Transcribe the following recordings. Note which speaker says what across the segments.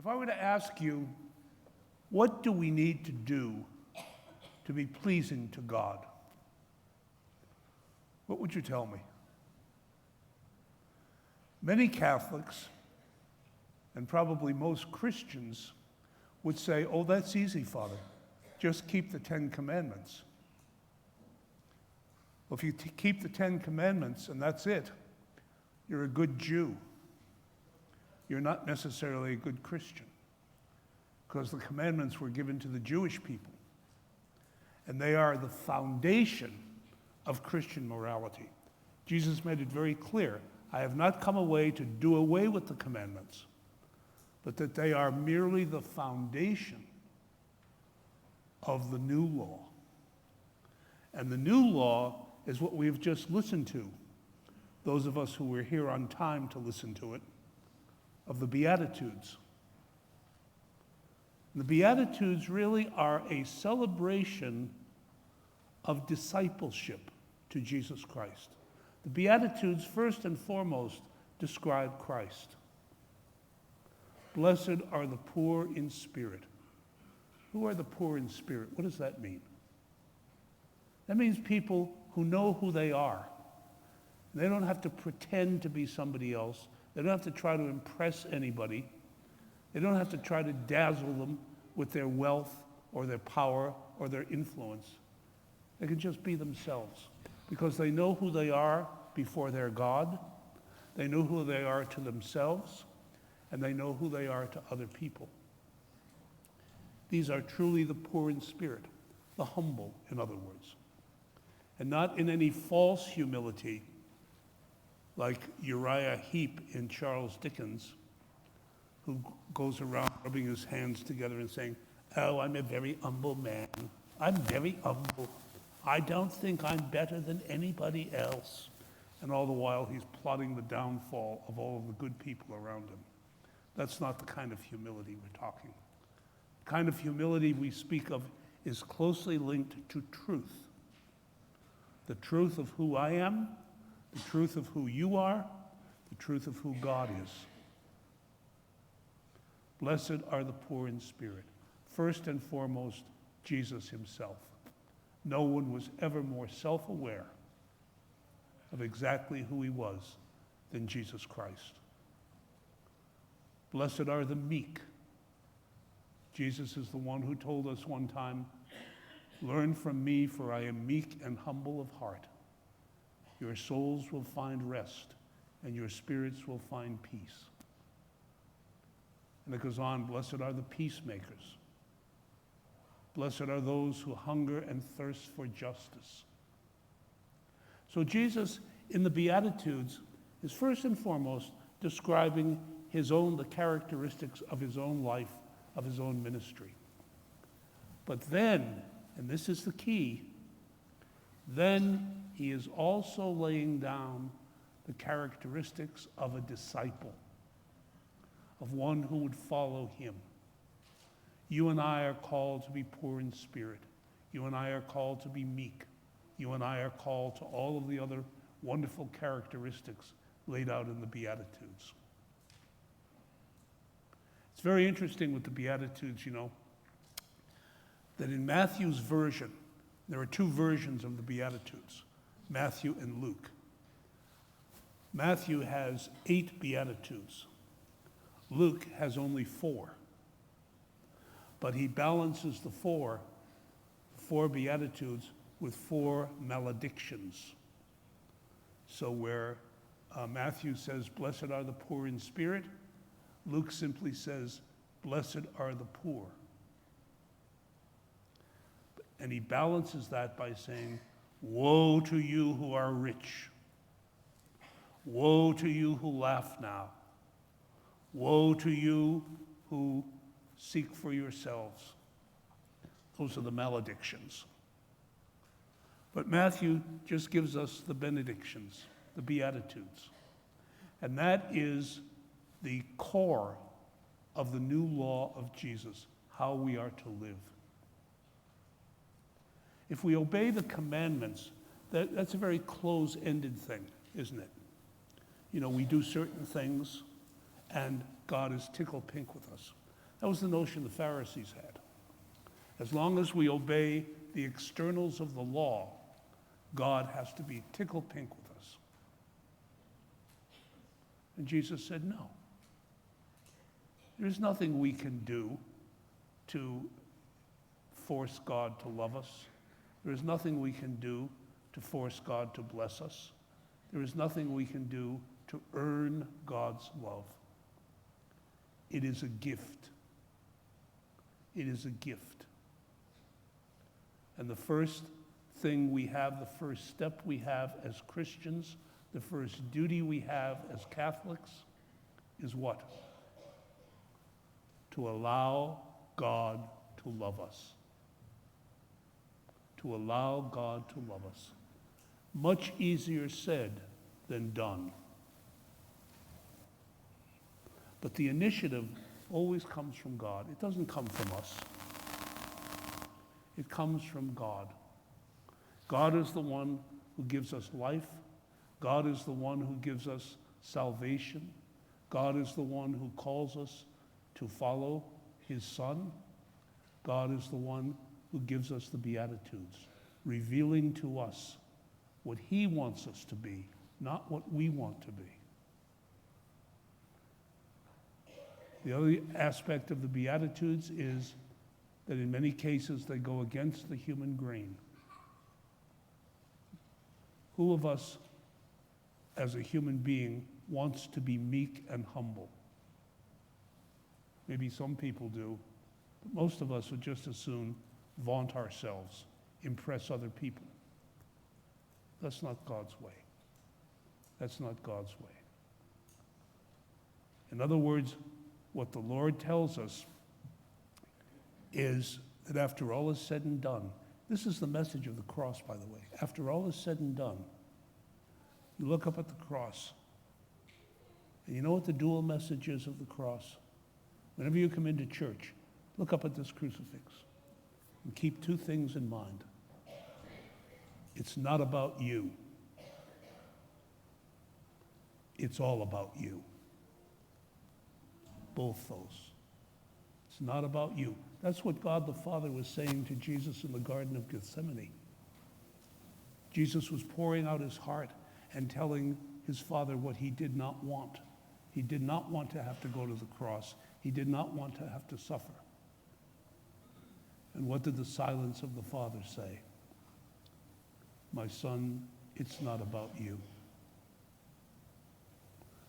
Speaker 1: If I were to ask you, what do we need to do to be pleasing to God? What would you tell me? Many Catholics, and probably most Christians, would say, oh, that's easy, Father. Just keep the 10 Commandments. Well, if you keep the 10 Commandments and that's it, you're a good Jew. You're not necessarily a good Christian, because the commandments were given to the Jewish people, and they are the foundation of Christian morality. Jesus made it very clear, I have not come away to do away with the commandments, but that they are merely the foundation of the new law. And the new law is what we've just listened to, those of us who were here on time to listen to it, of the Beatitudes. The Beatitudes really are a celebration of discipleship to Jesus Christ. The Beatitudes, first and foremost, describe Christ. Blessed are the poor in spirit. Who are the poor in spirit? What does that mean? That means people who know who they are. They don't have to pretend to be somebody else. They don't have to try to impress anybody. They don't have to try to dazzle them with their wealth or their power or their influence. They can just be themselves because they know who they are before their God. They know who they are to themselves, and they know who they are to other people. These are truly the poor in spirit, the humble, in other words, and not in any false humility like Uriah Heep in Charles Dickens, who goes around rubbing his hands together and saying, oh, I'm a very humble man. I'm very humble. I don't think I'm better than anybody else. And all the while he's plotting the downfall of all of the good people around him. That's not the kind of humility we're talking. The kind of humility we speak of is closely linked to truth. The truth of who I am, the truth of who you are, the truth of who God is. Blessed are the poor in spirit. First and foremost, Jesus himself. No one was ever more self-aware of exactly who he was than Jesus Christ. Blessed are the meek. Jesus is the one who told us one time, learn from me, for I am meek and humble of heart. Your souls will find rest, and your spirits will find peace. And it goes on, blessed are the peacemakers. Blessed are those who hunger and thirst for justice. So Jesus, in the Beatitudes, is first and foremost describing the characteristics of his own life, of his own ministry. But then, and this is the key, then he is also laying down the characteristics of a disciple, of one who would follow him. You and I are called to be poor in spirit. You and I are called to be meek. You and I are called to all of the other wonderful characteristics laid out in the Beatitudes. It's very interesting with the Beatitudes, that in Matthew's version, there are two versions of the Beatitudes, Matthew and Luke. Matthew has 8 Beatitudes. Luke has only 4. But he balances the four Beatitudes with 4 maledictions. So where Matthew says, blessed are the poor in spirit, Luke simply says, blessed are the poor. And he balances that by saying, woe to you who are rich. Woe to you who laugh now. Woe to you who seek for yourselves. Those are the maledictions. But Matthew just gives us the benedictions, the Beatitudes. And that is the core of the new law of Jesus, how we are to live. If we obey the commandments, that's a very close-ended thing, isn't it? We do certain things, and God is tickle pink with us. That was the notion the Pharisees had. As long as we obey the externals of the law, God has to be tickle pink with us. And Jesus said, no. There's nothing we can do to force God to love us. There is nothing we can do to force God to bless us. There is nothing we can do to earn God's love. It is a gift. It is a gift. And the first thing we have, the first step we have as Christians, the first duty we have as Catholics is what? To allow God to love us. To allow God to love us. Much easier said than done. But the initiative always comes from God. It doesn't come from us. It comes from God. God is the one who gives us life. God is the one who gives us salvation. God is the one who calls us to follow his Son. God is the one who gives us the Beatitudes, revealing to us what he wants us to be, not what we want to be. The other aspect of the Beatitudes is that in many cases they go against the human grain. Who of us, as a human being, wants to be meek and humble? Maybe some people do, but most of us would just as soon vaunt ourselves, impress other people. That's not God's way. That's not God's way. In other words, what the Lord tells us is that after all is said and done, this is the message of the cross, by the way. After all is said and done, you look up at the cross, and you know what the dual message is of the cross? Whenever you come into church, look up at this crucifix and keep two things in mind. It's not about you. It's all about you. Both those. It's not about you. That's what God the Father was saying to Jesus in the Garden of Gethsemane. Jesus was pouring out his heart and telling his Father what he did not want. He did not want to have to go to the cross. He did not want to have to suffer. And what did the silence of the Father say? My son, it's not about you.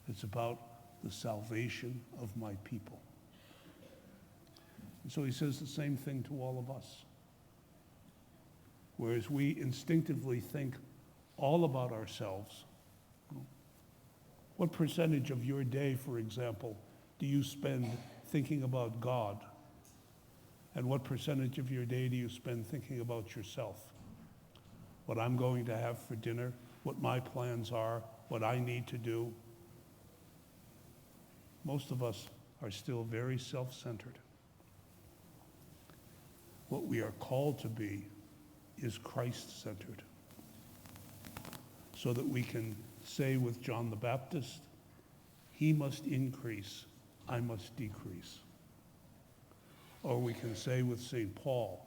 Speaker 1: It's about the salvation of my people. And so he says the same thing to all of us. Whereas we instinctively think all about ourselves. What percentage of your day, for example, do you spend thinking about God? And what percentage of your day do you spend thinking about yourself? What I'm going to have for dinner, what my plans are, what I need to do. Most of us are still very self-centered. What we are called to be is Christ-centered, so that we can say with John the Baptist, he must increase, I must decrease. Or we can say with St. Paul,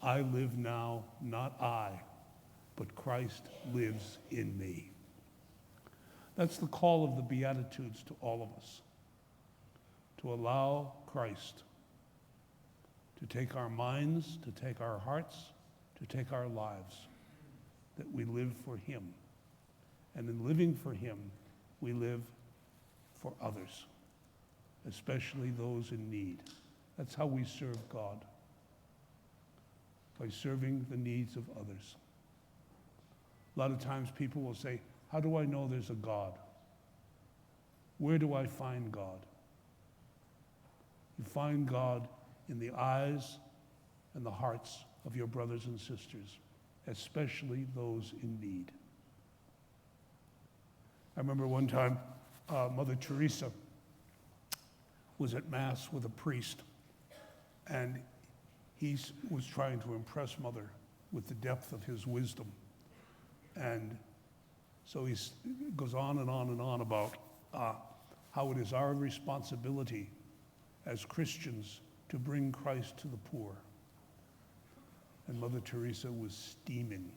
Speaker 1: I live now, not I, but Christ lives in me. That's the call of the Beatitudes to all of us, to allow Christ to take our minds, to take our hearts, to take our lives, that we live for him. And in living for him, we live for others, especially those in need. That's how we serve God, by serving the needs of others. A lot of times people will say, how do I know there's a God? Where do I find God? You find God in the eyes and the hearts of your brothers and sisters, especially those in need. I remember one time, Mother Teresa was at Mass with a priest, and he was trying to impress Mother with the depth of his wisdom. And so he goes on and on and on about how it is our responsibility as Christians to bring Christ to the poor. And Mother Teresa was steaming.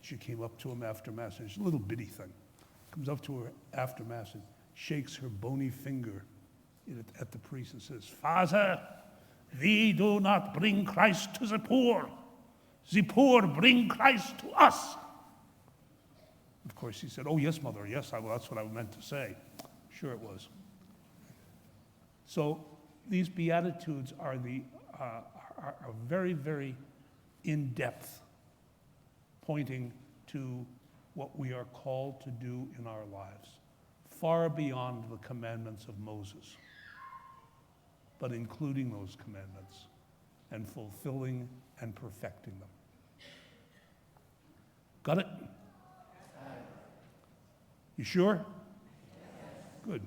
Speaker 1: She came up to him after Mass, and it's a little bitty thing. Comes up to her after Mass and shakes her bony finger at the priest and says, "Father, we do not bring Christ to the poor. The poor bring Christ to us." Of course, he said, "Oh, yes, Mother, yes, that's what I meant to say." Sure it was. So these Beatitudes are very, very in-depth, pointing to what we are called to do in our lives, far beyond the commandments of Moses, but including those commandments and fulfilling and perfecting them. Got it? You sure? Good.